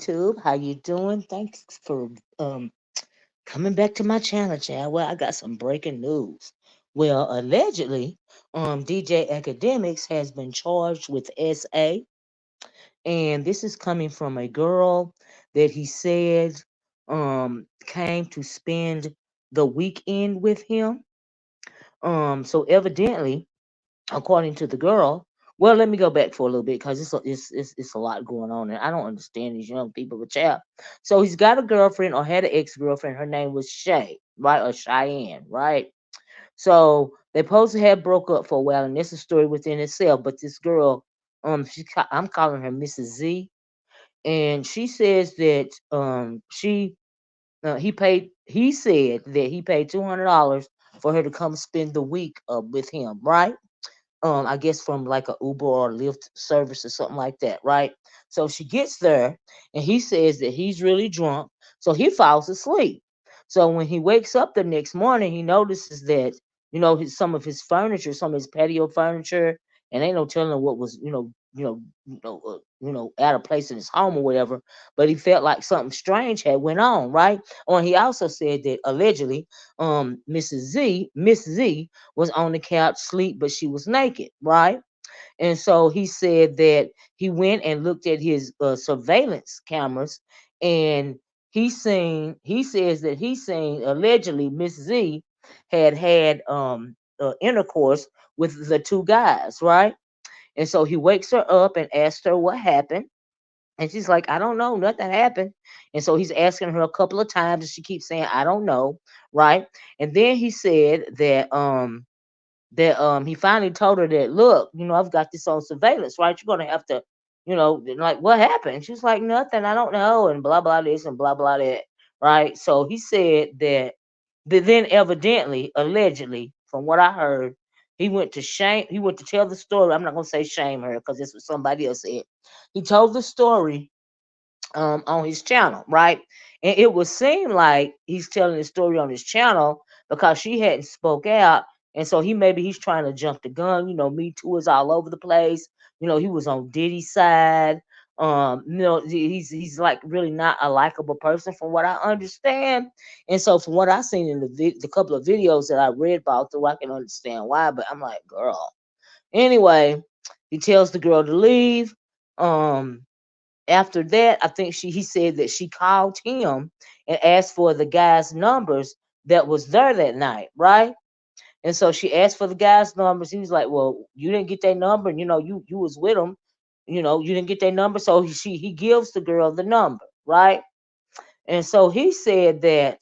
YouTube. How you doing? Thanks for coming back to my channel, Chad. Well, I got some breaking news. Well, allegedly, DJ Akademiks has been charged with SA, and this is coming from a girl that he said came to spend the weekend with him. So evidently, according to the girl. Well, let me go back for a little bit because it's a lot going on, and I don't understand these young people. But yeah, so he's got a girlfriend or had an ex girlfriend. Her name was Shay, right, or Cheyenne, right? So they supposed to have broke up for a while, and it's a story within itself. But this girl, I'm calling her Mrs. Z, and she says that he said that he paid $200 for her to come spend the week with him, right? I guess from like a Uber or Lyft service or something like that, right? So she gets there and he says that he's really drunk, so he falls asleep. So when he wakes up the next morning, he notices that some of his furniture, some of his patio furniture, and ain't no telling what was out of place in his home or whatever. But he felt like something strange had went on, right? And he also said that allegedly, Miss Z was on the couch sleep, but she was naked, right? And so he said that he went and looked at his surveillance cameras, and he says that he seen allegedly Miss Z had intercourse with the two guys, right? And so he wakes her up and asks her what happened. And she's like, I don't know, nothing happened. And so he's asking her a couple of times, and she keeps saying, I don't know, right? And then he said that he finally told her that, look, I've got this on surveillance, right? You're gonna have to, like, what happened? She's like, nothing, I don't know, and blah blah this and blah blah that, right? So he said that then evidently, allegedly, from what I heard, he went to tell the story. I'm not gonna say shame her because this was somebody else said. He told the story on his channel, right? And it would seem like he's telling the story on his channel because she hadn't spoke out, and so he's trying to jump the gun. Me Too is all over the place. He was on Diddy's side. He's like really not a likable person from what I understand. And so from what I seen in the couple of videos that I read about, though I can understand why. But I'm like, girl. Anyway, he tells the girl to leave. Um, After that, I think he said that she called him and asked for the guy's numbers that was there that night, right? And so she asked for the guy's numbers. He was like, "Well, you didn't get their number, and you was with him. You didn't get their number." So he gives the girl the number, right? And so he said that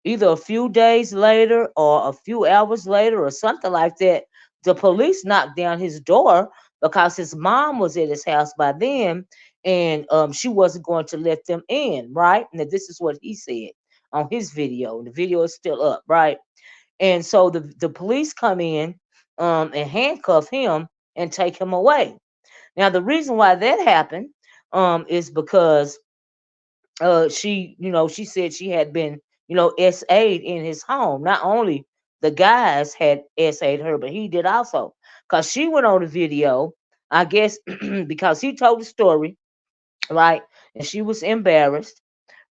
either a few days later or a few hours later or something like that, the police knocked down his door because his mom was at his house by then, and she wasn't going to let them in, right? Now, this is what he said on his video. The video is still up, right? And so the police come in and handcuff him and take him away. Now, the reason why that happened is because she said she had been, SA'd in his home. Not only the guys had SA'd her, but he did also. Because she went on the video, I guess, because he told the story, right? And she was embarrassed,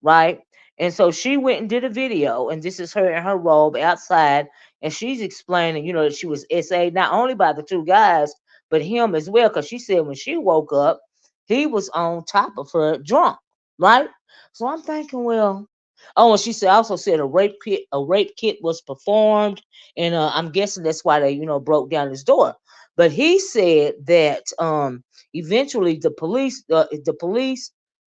right? And so she went and did a video, and this is her in her robe outside, and she's explaining, that she was SA'd not only by the two guys, but him as well. Because she said when she woke up, he was on top of her drunk, right? So I'm thinking, well, oh, and she said also said a rape kit was performed, and I'm guessing that's why they broke down his door. But he said that eventually the police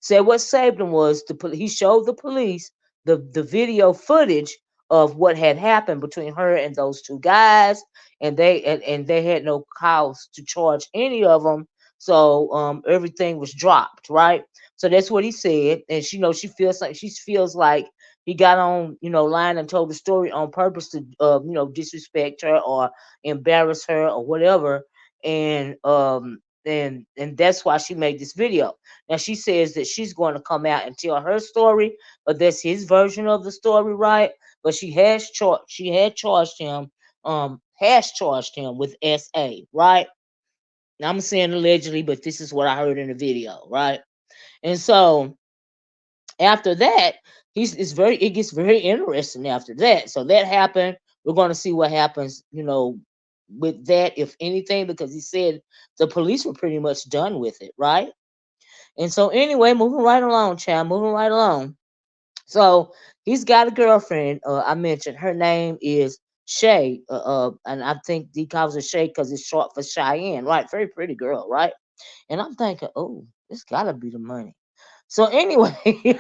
said what saved him was he showed the police the video footage of what had happened between her and those two guys, and they had no cause to charge any of them. So everything was dropped, right? So that's what he said, and she feels like he got on line and told the story on purpose to disrespect her or embarrass her or whatever, and that's why she made this video. Now she says that she's going to come out and tell her story, but that's his version of the story, right? But has charged him with SA, right? Now I'm saying allegedly, but this is what I heard in the video, right? And so after that, it gets very interesting after that. So that happened. We're going to see what happens, with that, if anything, because he said the police were pretty much done with it, right? And so anyway, moving right along, child, moving right along. So he's got a girlfriend. I mentioned her name is Shay, and I think he calls her Shay because it's short for Cheyenne, right? Very pretty girl, right? And I'm thinking, oh, this gotta be the money. So anyway, he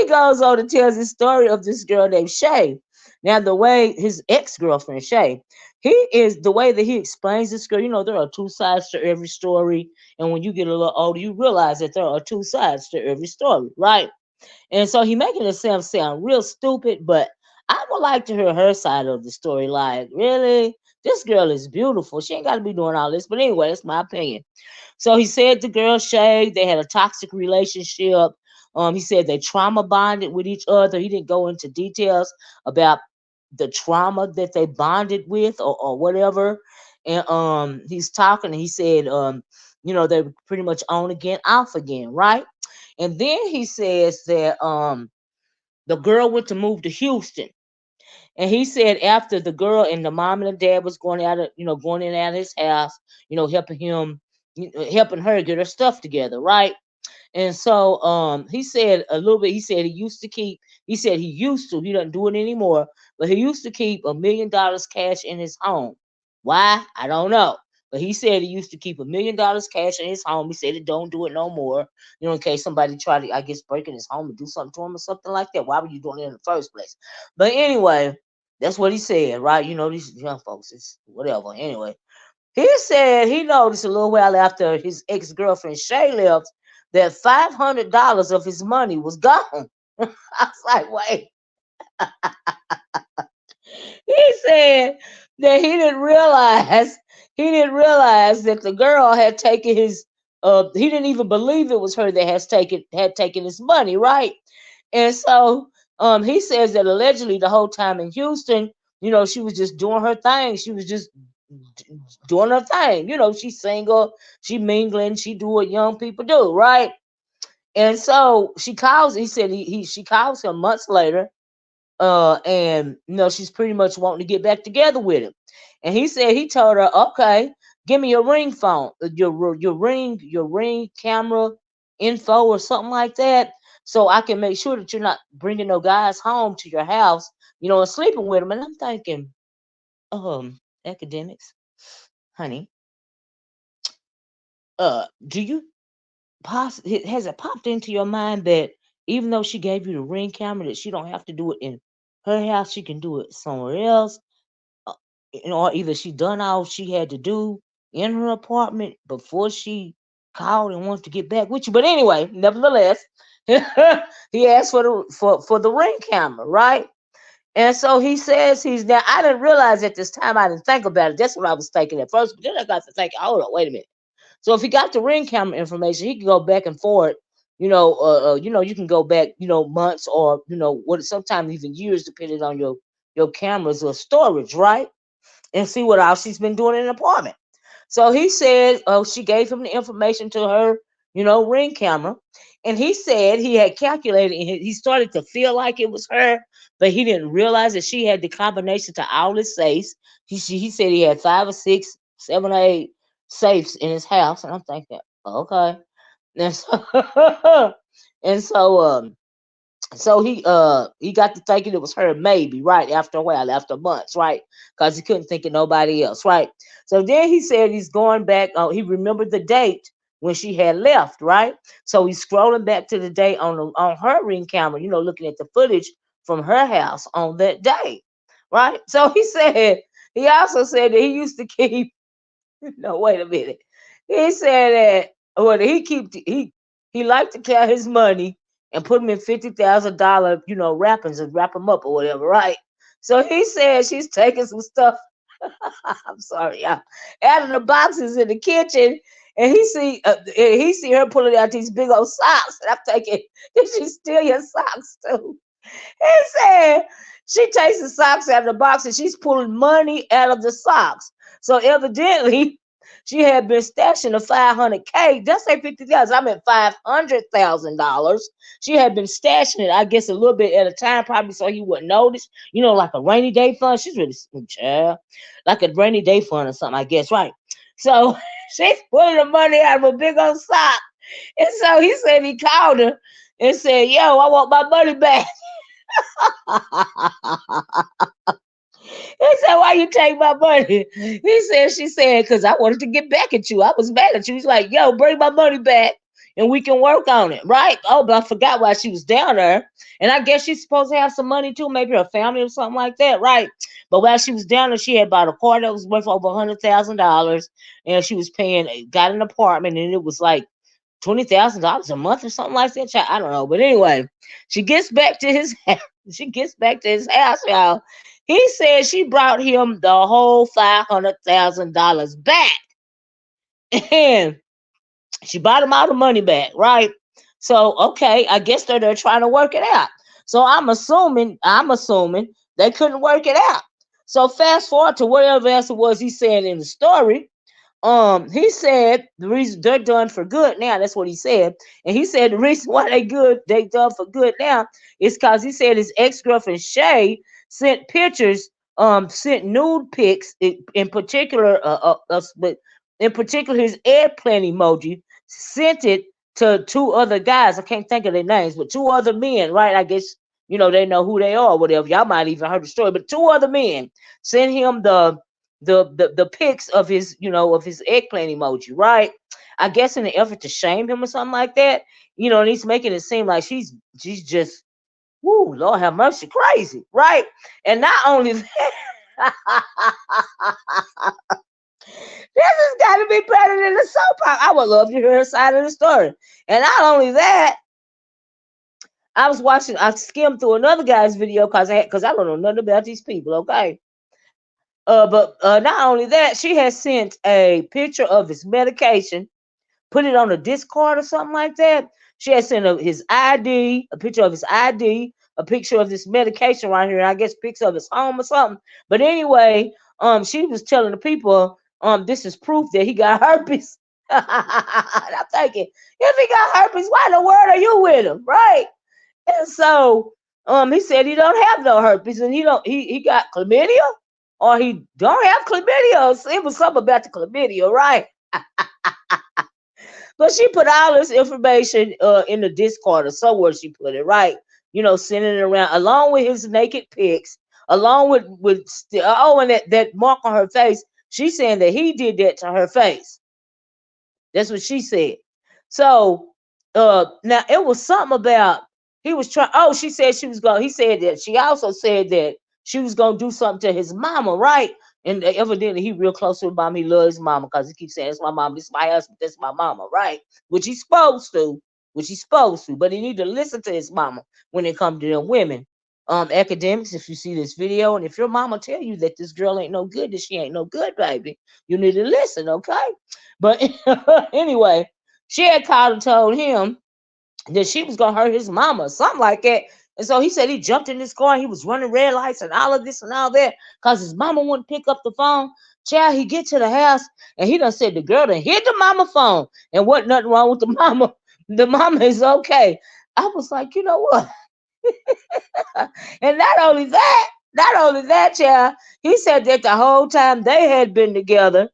goes on and tells the story of this girl named Shay. Now, the way his ex-girlfriend Shay, he is the way that he explains this girl. There are two sides to every story, and when you get a little older, you realize that there are two sides to every story, right? And so he making himself sound real stupid, but I would like to hear her side of the story. Like, really, this girl is beautiful. She ain't got to be doing all this. But anyway, that's my opinion. So he said the girl Shay, they had a toxic relationship. He said they trauma bonded with each other. He didn't go into details about the trauma that they bonded with or whatever. And he's talking and he said, they were pretty much on again, off again, right? And then he says that the girl went to move to Houston. And he said after the girl and the mom and the dad was going out of, going in and out of his house, helping him, helping her get her stuff together, right? And so he said a little bit, he said he used to, he doesn't do it anymore, but he used to keep $1 million cash in his home. Why? I don't know. But he said he used to keep $1 million cash in his home. He said he don't do it no more. In case somebody try to, I guess, break in his home and do something to him or something like that. Why were you doing it in the first place? But anyway, that's what he said, right? These young folks, it's whatever. Anyway, he said he noticed a little while after his ex-girlfriend Shay left that $500 of his money was gone. I was like, wait. He said that he didn't realize that the girl had taken his he didn't even believe it was her that had taken his money, right? And so he says that allegedly the whole time in Houston, she was just doing her thing. She was just doing her thing. She's single, she mingling, she do what young people do, right? And so he said she calls him months later, and she's pretty much wanting to get back together with him. And he said he told her, okay, give me your ring phone, your ring camera info or something like that, so I can make sure that you're not bringing no guys home to your house, and sleeping with them. And I'm thinking, academics, honey, do you has it popped into your mind that even though she gave you the ring camera, that she don't have to do it in her house, she can do it somewhere else? uh, or either she done all she had to do in her apartment before she called and wanted to get back with you. But anyway, nevertheless, he asked for the ring camera, right? And so he says he's now. I didn't realize at this time. I didn't think about it. That's what I was thinking at first. But then I got to think, hold on, wait a minute. So if he got the ring camera information, he can go back and forth. You can go back, months or what, sometimes even years, depending on your cameras or storage, right? And see what else she's been doing in the apartment. So he said, oh, she gave him the information to her, ring camera. And he said he had calculated and he started to feel like it was her, but he didn't realize that she had the combination to all his safes. He said he had 5 or 6, 7 or 8 safes in his house. And I'm thinking, okay. And so, and so he got to thinking it was her, maybe, right, after a while, after months, right, because he couldn't think of nobody else, right? So then he said he's going back, he remembered the date when she had left, right? So he's scrolling back to the date on her ring camera, looking at the footage from her house on that day, right? So he also said that he used to keep no, wait a minute. He said that well, he liked to carry his money and put them in $50,000, wrappings and wrap them up or whatever, right? So he said she's taking some stuff. I'm sorry, y'all, out of the boxes in the kitchen, and he see her pulling out these big old socks, and I'm thinking, did she steal your socks too? He said she takes the socks out of the box and she's pulling money out of the socks. So evidently She had been stashing the 500K. Just say 50,000. I meant $500,000. She had been stashing it, I guess, a little bit at a time, probably so he wouldn't notice. You know, like a rainy day fund. She's really child, like a rainy day fund or something, I guess, right? So she's pulling the money out of a big old sock. And so he said he called her and said, "Yo, I want my money back." He said, "Why you take my money?" She said, "Because I wanted to get back at you. I was mad at you." He's like, "Yo, bring my money back and we can work on it." Right? Oh, but I forgot why she was down there. And I guess she's supposed to have some money too, maybe her family or something like that, right? But while she was down there, she had bought a car that was worth over $100,000, and she was paying, got an apartment, and it was like $20,000 a month or something like that. I don't know. But anyway, she gets back to his house. She gets back to his house, y'all. He said she brought him the whole $500,000 back. And she bought him all the money back, right? So, okay, I guess they're trying to work it out. So I'm assuming they couldn't work it out. So fast forward to whatever else it was he said in the story. He said the reason they're done for good now, that's what he said. And he said the reason why they done for good now is because he said his ex-girlfriend Shay sent pictures, sent nude pics but in particular his airplane emoji, sent it to two other guys. I can't think of their names, but two other men, right? I guess they know who they are, or whatever. Y'all might even heard the story, but two other men sent him the pics of his eggplant emoji, right? I guess in an effort to shame him or something like that. And he's making it seem like she's just, whoo, Lord have mercy, crazy, right? And not only that, this has got to be better than the soap opera. I would love to hear her side of the story. And not only that, I skimmed through another guy's video because I don't know nothing about these people, okay? But not only that, she has sent a picture of his medication, put it on a Discord or something like that. She has sent his ID, a picture of his ID, a picture of this medication right here, and I guess picture of his home or something. But anyway, she was telling the people, this is proof that he got herpes. And I'm thinking, if he got herpes, why in the world are you with him, right? And so, he said he don't have no herpes, and he got chlamydia, or he don't have chlamydia. It was something about the chlamydia, right? But she put all this information in the Discord or somewhere she put it, right? Sending it around along with his naked pics, along and that mark on her face. She's saying that he did that to her face. That's what she said. So now it was something about he was trying. Oh, she said she was going. He said that she also said that she was going to do something to his mama, right? And evidently he real close to his mama. He loves his mama because he keeps saying, "It's my mom. This is my husband. This is my mama," right? Which he's supposed to. But he need to listen to his mama when it comes to them women. Academics, if you see this video, and if your mama tell you that this girl ain't no good, that she ain't no good, baby, you need to listen, okay? But anyway, she had called and told him that she was gonna hurt his mama, something like that. And so he said he jumped in his car and he was running red lights and all of this and all that because his mama wouldn't pick up the phone. Child, he get to the house and he done said the girl done hit the mama phone and what nothing wrong with the mama. The mama is okay. I was like, you know what? And not only that, child, he said that the whole time they had been together,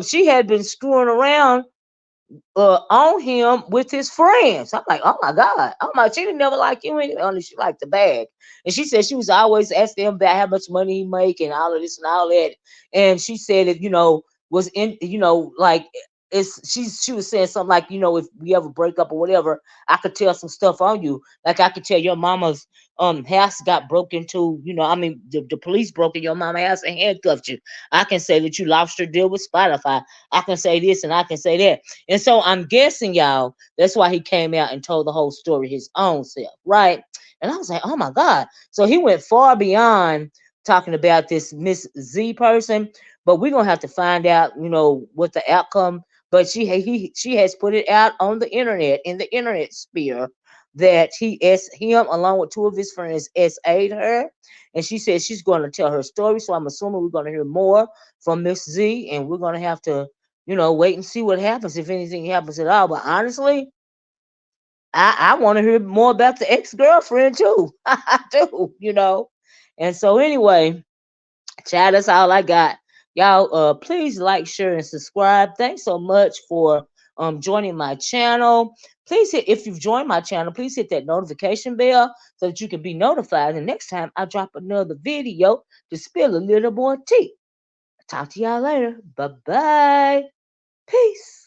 she had been screwing around on him with his friends. I'm like, oh my God. Oh my, she didn't never like you anyway. Only she liked the bag. And she said she was always asking him about how much money he make and all of this and all that. And she said it, was in, like she was saying something like, if we ever break up or whatever, I could tell some stuff on you. Like I could tell your mama's house got broken into, the police broke in your mama's house and handcuffed you. I can say that you lost your deal with Spotify. I can say this and I can say that. And so I'm guessing, y'all, that's why he came out and told the whole story his own self, right? And I was like, oh my God. So he went far beyond talking about this Miss Z person, but we're gonna have to find out, what the outcome. But she has put it out on the internet, in the internet sphere, that him along with two of his friends SA'd her. And she said she's going to tell her story. So I'm assuming we're going to hear more from Miss Z, and we're going to have to wait and see what happens if anything happens at all. But honestly, I want to hear more about the ex-girlfriend too. I do. And so anyway, Chad, that's all I got. Y'all, please like, share, and subscribe. Thanks so much for joining my channel. Please hit, if you've joined my channel, please hit that notification bell so that you can be notified the next time I drop another video to spill a little more tea. Talk to y'all later. Bye bye. Peace.